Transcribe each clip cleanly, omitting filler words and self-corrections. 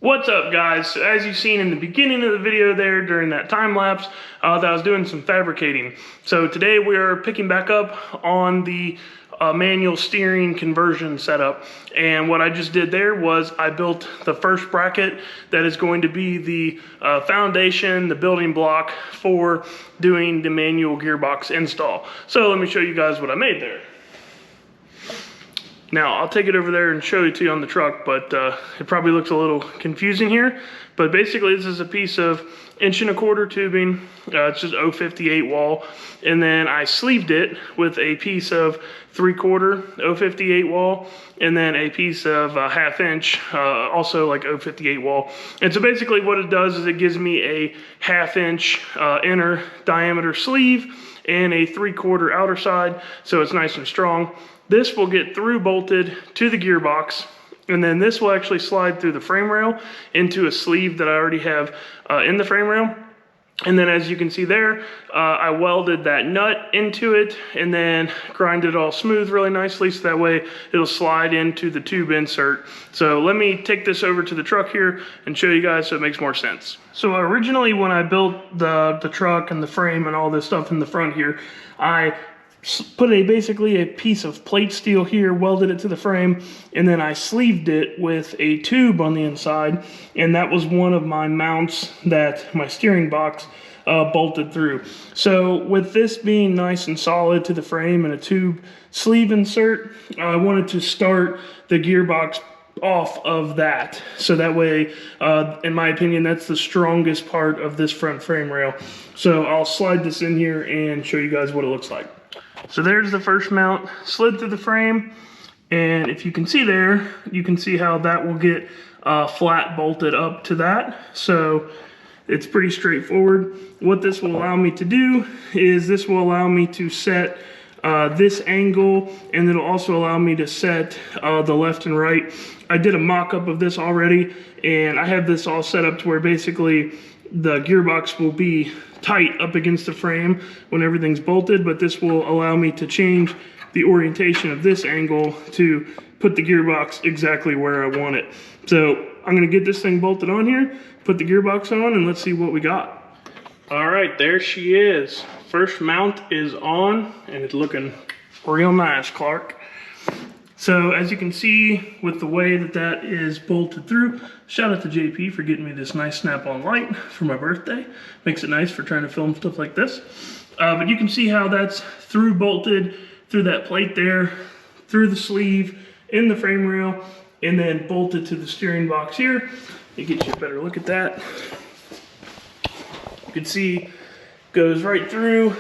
What's up, guys? So as you've seen in the beginning of the video there during that time lapse, that I was doing some fabricating. So today we are picking back up on the manual steering conversion setup. And what I just did there was I built the first bracket that is going to be the foundation, the building block for doing the manual gearbox install. So let me show you guys what I made there. Now, I'll take it over there and show it to you on the truck, but it probably looks a little confusing here. But basically, this is a piece of 1¼ inch tubing. It's just 058 wall. And then I sleeved it with a piece of 3/4 058 wall, and then a piece of 1/2 inch, also like 058 wall. And so basically what it does is it gives me a 1/2 inch inner diameter sleeve and a 3/4 outer side, so it's nice and strong. This will get through bolted to the gearbox, and then this will actually slide through the frame rail into a sleeve that I already have in the frame rail. And then as you can see there, I welded that nut into it and then grinded it all smooth really nicely, so that way it'll slide into the tube insert. So let me take this over to the truck here and show you guys so it makes more sense. So originally when I built the truck and the frame and all this stuff in the front here, I put basically a piece of plate steel here, welded it to the frame, and then I sleeved it with a tube on the inside, and that was one of my mounts that my steering box bolted through. So with this being nice and solid to the frame and a tube sleeve insert, I wanted to start the gearbox off of that, so that way in my opinion that's the strongest part of this front frame rail. So I'll slide this in here and show you guys what it looks like. So there's the first mount slid through the frame, and if you can see there, you can see how that will get flat bolted up to that. So it's pretty straightforward. What this will allow me to do is this will allow me to set this angle, and it'll also allow me to set the left and right. I did a mock-up of this already, and I have this all set up to where basically the gearbox will be tight up against the frame when everything's bolted, but this will allow me to change the orientation of this angle to put the gearbox exactly where I want it. So I'm gonna get this thing bolted on here, put the gearbox on, and let's see what we got. All right, there she is. First mount is on, and it's looking real nice, Clark. So as you can see with the way that that is bolted through, shout out to JP for getting me this nice snap-on light for my birthday. Makes it nice for trying to film stuff like this. But you can see how that's through bolted through that plate there, through the sleeve, in the frame rail, and then bolted to the steering box here. It gets you a better look at that. You can see goes right through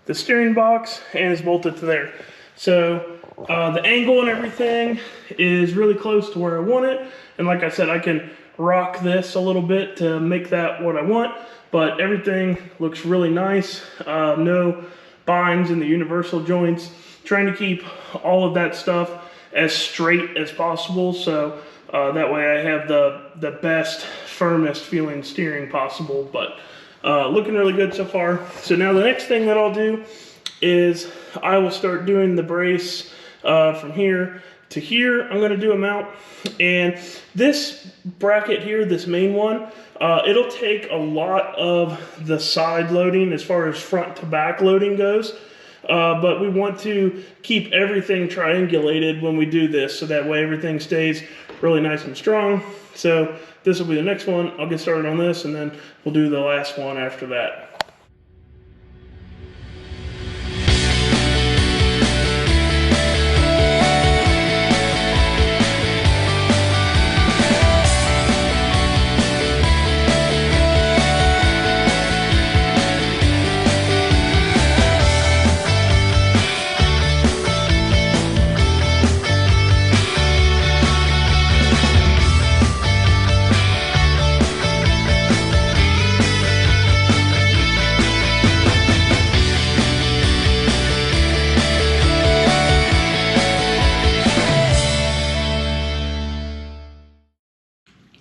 the steering box and is bolted to there. So the angle and everything is really close to where I want it. And like I said, I can rock this a little bit to make that what I want, but everything looks really nice. No binds in the universal joints. Trying to keep all of that stuff as straight as possible, so that way I have the best, firmest feeling steering possible. But looking really good so far. So now the next thing that I'll do is I will start doing the brace from here to here. I'm going to do a mount, and this bracket here, this main one, it'll take a lot of the side loading as far as front to back loading goes, but we want to keep everything triangulated when we do this, so that way everything stays really nice and strong. So this will be the next one. I'll get started on this, and then we'll do the last one after that.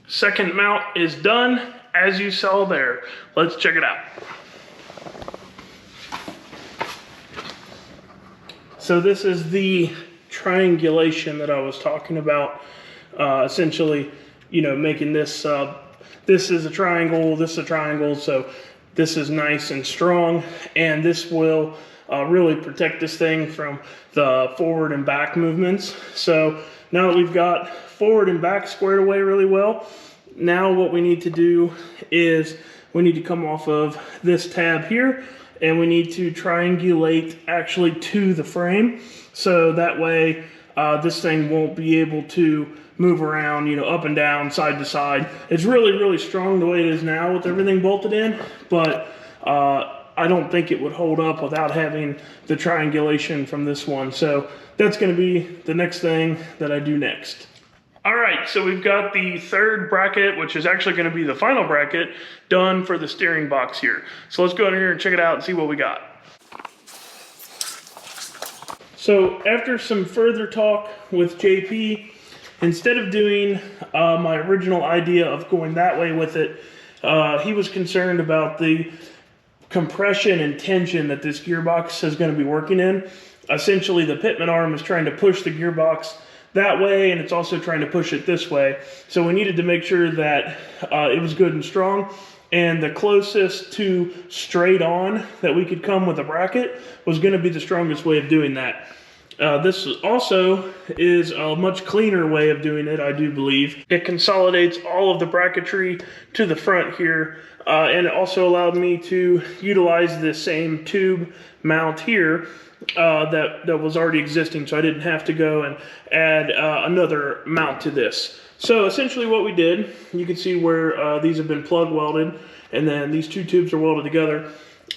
Second mount is done, as you saw there. Let's check it out. So this is the triangulation that I was talking about. Essentially you know, making this, this is a triangle, this is a triangle, so this is nice and strong, and this will really protect this thing from the forward and back movements. So now that we've got forward and back squared away really well, now what we need to do is we need to come off of this tab here, and we need to triangulate actually to the frame, so that way this thing won't be able to move around, you know, up and down, side to side. It's really, really strong the way it is now with everything bolted in, but I don't think it would hold up without having the triangulation from this one. So that's going to be the next thing that I do next. All right, so we've got the third bracket, which is actually going to be the final bracket, done for the steering box here. So let's go in here and check it out and see what we got. So after some further talk with JP, instead of doing my original idea of going that way with it, he was concerned about the compression and tension that this gearbox is going to be working in. Essentially, the pitman arm is trying to push the gearbox that way, and it's also trying to push it this way. So we needed to make sure that it was good and strong, and the closest to straight on that we could come with a bracket was going to be the strongest way of doing that. This also is a much cleaner way of doing it, I do believe. It consolidates all of the bracketry to the front here, and it also allowed me to utilize the same tube mount here that was already existing, so I didn't have to go and add another mount to this. So essentially what we did, you can see where these have been plug welded, and then these two tubes are welded together.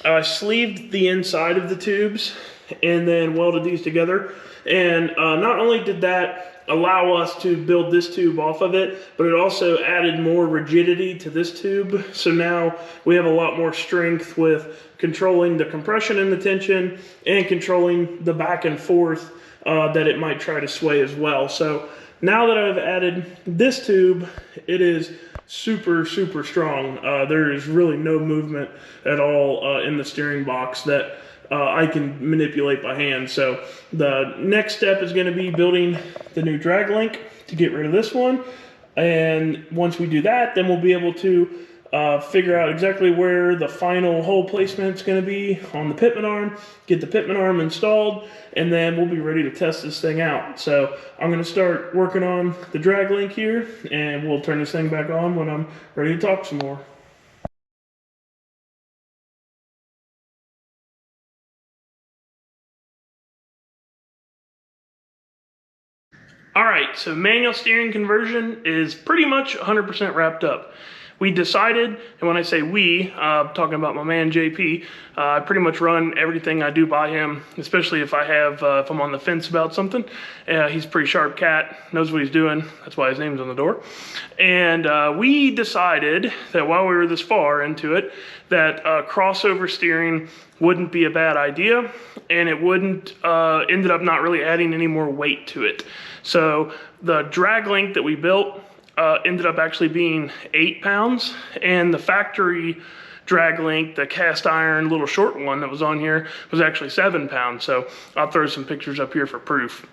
I sleeved the inside of the tubes and then welded these together, and not only did that allow us to build this tube off of it, but it also added more rigidity to this tube. So now we have a lot more strength with controlling the compression and the tension, and controlling the back and forth that it might try to sway as well. So now that I've added this tube, it is super, super strong. There is really no movement at all in the steering box that I can manipulate by hand. So the next step is going to be building the new drag link to get rid of this one. And once we do that, then we'll be able to figure out exactly where the final hole placement is going to be on the pitman arm, get the pitman arm installed, and then we'll be ready to test this thing out. So I'm going to start working on the drag link here, and we'll turn this thing back on when I'm ready to talk some more. All right, so manual steering conversion is pretty much 100% wrapped up. We decided, and when I say we, talking about my man JP, I pretty much run everything I do by him, especially if if I'm on the fence about something. He's a pretty sharp cat, knows what he's doing. That's why his name's on the door. And we decided that while we were this far into it, that crossover steering wouldn't be a bad idea, and it wouldn't, ended up not really adding any more weight to it. So the drag link that we built ended up actually being 8 pounds, and the factory drag link, the cast iron little short one that was on here, was actually 7 pounds. So I'll throw some pictures up here for proof.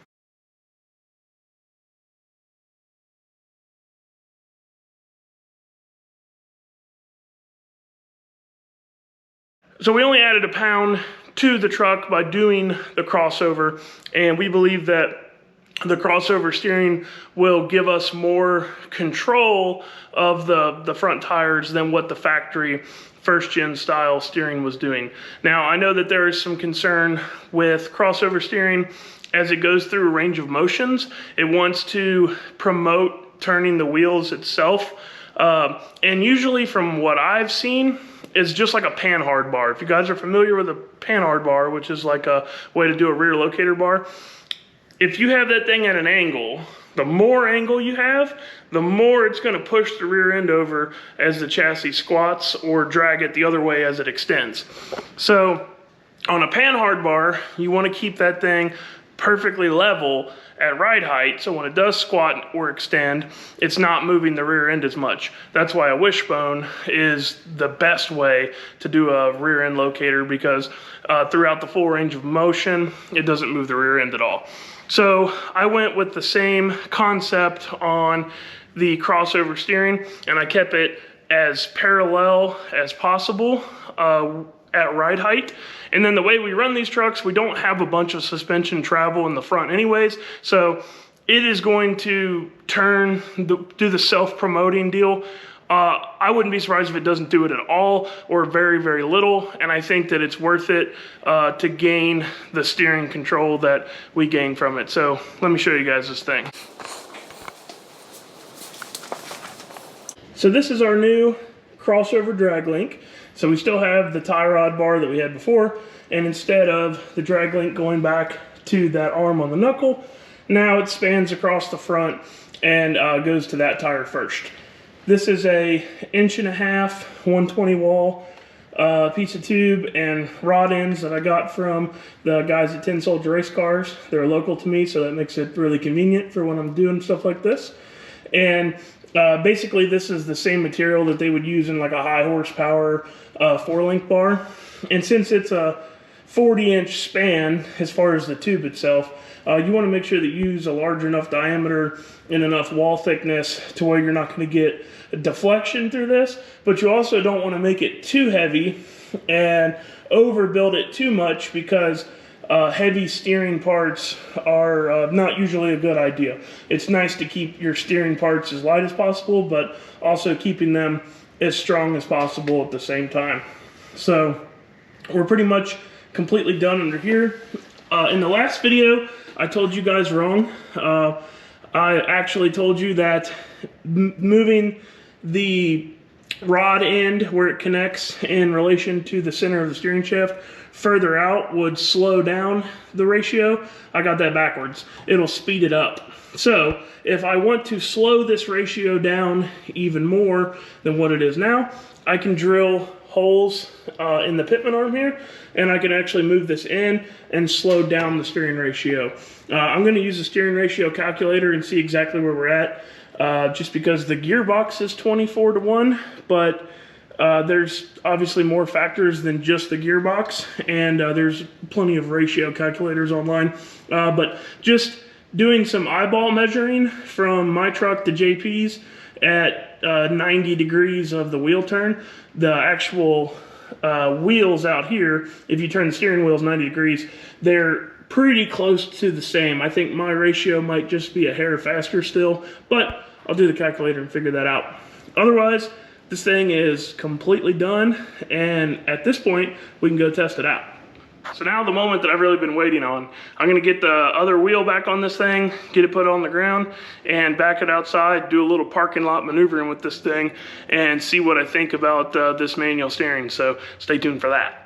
So we only added 1 pound to the truck by doing the crossover, and we believe that the crossover steering will give us more control of the front tires than what the factory first-gen style steering was doing. Now, I know that there is some concern with crossover steering as it goes through a range of motions. It wants to promote turning the wheels itself. And usually from what I've seen, it's just like a panhard bar. If you guys are familiar with a panhard bar, which is like a way to do a rear locator bar, if you have that thing at an angle, the more angle you have, the more it's going to push the rear end over as the chassis squats, or drag it the other way as it extends. So on a panhard bar, you want to keep that thing perfectly level at ride height, so when it does squat or extend, it's not moving the rear end as much. That's why a wishbone is the best way to do a rear end locator, because throughout the full range of motion, it doesn't move the rear end at all. So I went with the same concept on the crossover steering, and I kept it as parallel as possible at ride height. And then the way we run these trucks, we don't have a bunch of suspension travel in the front anyways, so it is going to do the self-promoting deal. I wouldn't be surprised if it doesn't do it at all or very, very little, and I think that it's worth it to gain the steering control that we gain from it. So let me show you guys this thing. So this is our new crossover drag link. So we still have the tie rod bar that we had before, and instead of the drag link going back to that arm on the knuckle, now it spans across the front and goes to that tire first. This is a 1.5 inch, 120 wall piece of tube and rod ends that I got from the guys at Tin Soldier Race Cars. They're local to me, so that makes it really convenient for when I'm doing stuff like this. And basically this is the same material that they would use in like a high horsepower 4-link bar. And since it's a 40-inch span as far as the tube itself, you want to make sure that you use a large enough diameter and enough wall thickness to where you're not going to get a deflection through this, but you also don't want to make it too heavy and overbuild it too much, because heavy steering parts are not usually a good idea. It's nice to keep your steering parts as light as possible, but also keeping them as strong as possible at the same time. So we're pretty much completely done under here. In the last video, I told you guys wrong. I actually told you that moving the rod end where it connects in relation to the center of the steering shaft further out would slow down the ratio. I got that backwards. It'll speed it up. So if I want to slow this ratio down even more than what it is now, I can drill holes in the pitman arm here, and I can actually move this in and slow down the steering ratio. I'm going to use the steering ratio calculator and see exactly where we're at, just because the gearbox is 24:1, but there's obviously more factors than just the gearbox, and there's plenty of ratio calculators online. But just doing some eyeball measuring from my truck to JP's at 90 degrees of the wheel turn, the actual wheels out here, if you turn the steering wheels 90 degrees, they're pretty close to the same. I think my ratio might just be a hair faster still, but I'll do the calculator and figure that out. Otherwise, this thing is completely done, and at this point, we can go test it out. So now the moment that I've really been waiting on, I'm gonna get the other wheel back on this thing, get it put on the ground, and back it outside, do a little parking lot maneuvering with this thing, and see what I think about this manual steering. So stay tuned for that.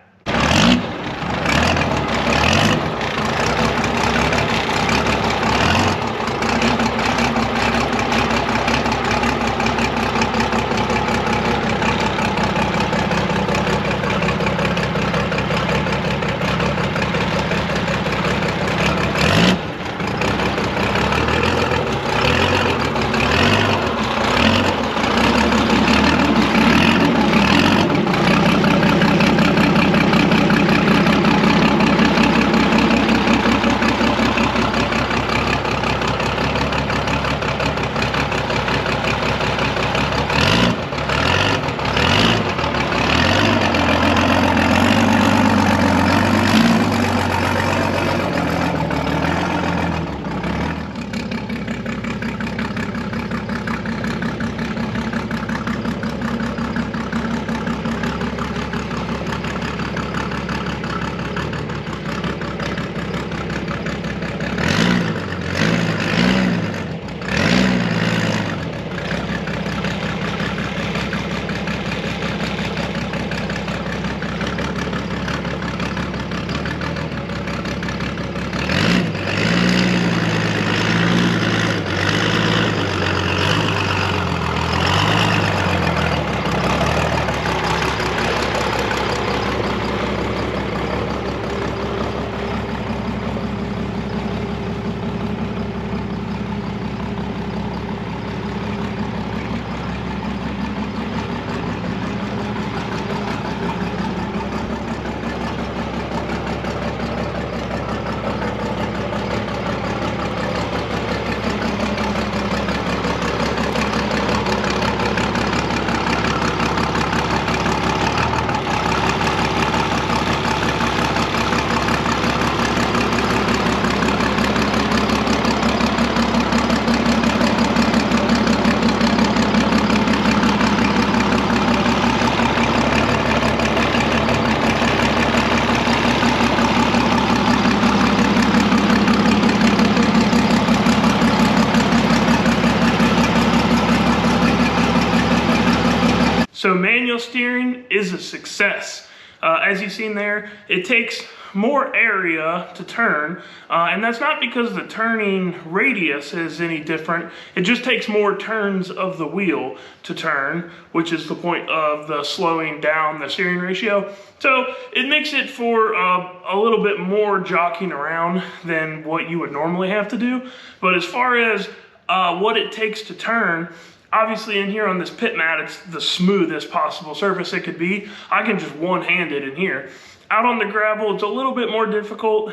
So manual steering is a success. As you've seen there, it takes more area to turn, and that's not because the turning radius is any different. It just takes more turns of the wheel to turn, which is the point of the slowing down the steering ratio. So it makes it for a little bit more jockeying around than what you would normally have to do. But as far as what it takes to turn, obviously in here on this pit mat, it's the smoothest possible surface it could be. I can just one-hand it in here. Out on the gravel, it's a little bit more difficult.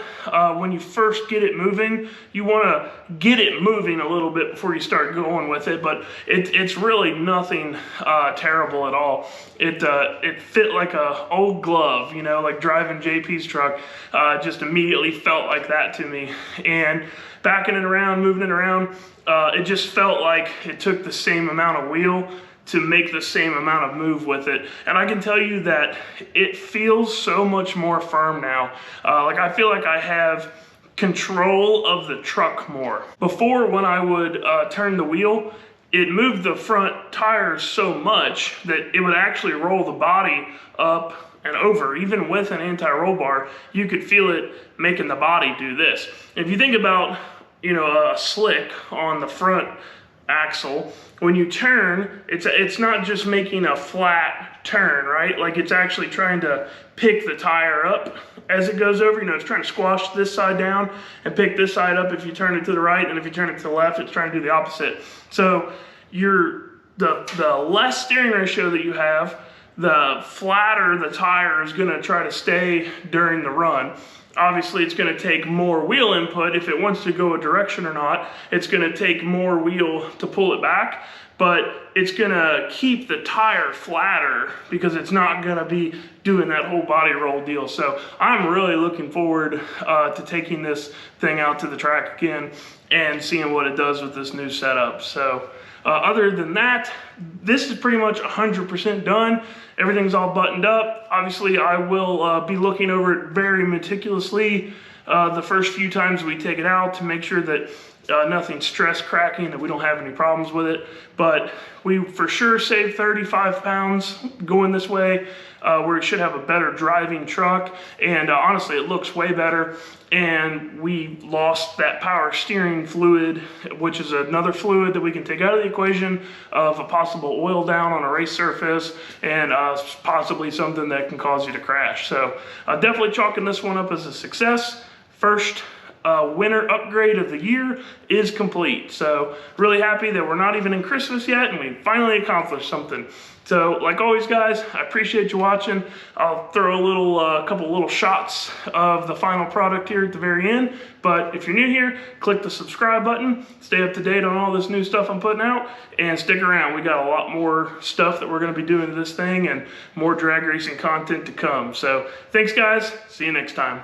When you first get it moving, you want to get it moving a little bit before you start going with it, but it's really nothing terrible at all. It fit like a old glove, you know, like driving JP's truck. Just immediately felt like that to me. And backing it around, moving it around, it just felt like it took the same amount of wheel to make the same amount of move with it. And I can tell you that it feels so much more firm now. Like I feel like I have control of the truck more. Before, when I would turn the wheel, it moved the front tires so much that it would actually roll the body up and over. Even with an anti-roll bar, you could feel it making the body do this. If you think about, you know, a slick on the front axle, when you turn, it's not just making a flat turn, right? Like it's actually trying to pick the tire up as it goes over. You know, it's trying to squash this side down and pick this side up if you turn it to the right, and if you turn it to the left, it's trying to do the opposite. So the less steering ratio that you have, the flatter the tire is going to try to stay during the run. Obviously, it's going to take more wheel input. If it wants to go a direction or not, it's going to take more wheel to pull it back, but it's going to keep the tire flatter because it's not going to be doing that whole body roll deal. So I'm really looking forward to taking this thing out to the track again and seeing what it does with this new setup. So other than that, this is pretty much 100% done. Everything's all buttoned up. Obviously, I will be looking over it very meticulously the first few times we take it out to make sure that nothing's stress cracking, that we don't have any problems with it. But we for sure saved 35 pounds going this way, where it should have a better driving truck. And honestly, it looks way better. And we lost that power steering fluid, which is another fluid that we can take out of the equation of a possible oil down on a race surface, and possibly something that can cause you to crash. So definitely chalking this one up as a success. First winter upgrade of the year is complete. So really happy that we're not even in Christmas yet and we finally accomplished something. So like always, guys, I appreciate you watching. I'll throw a couple little shots of the final product here at the very end. But if you're new here, click the subscribe button, stay up to date on all this new stuff I'm putting out, and stick around. We got a lot more stuff that we're gonna be doing to this thing and more drag racing content to come. So thanks, guys. See you next time.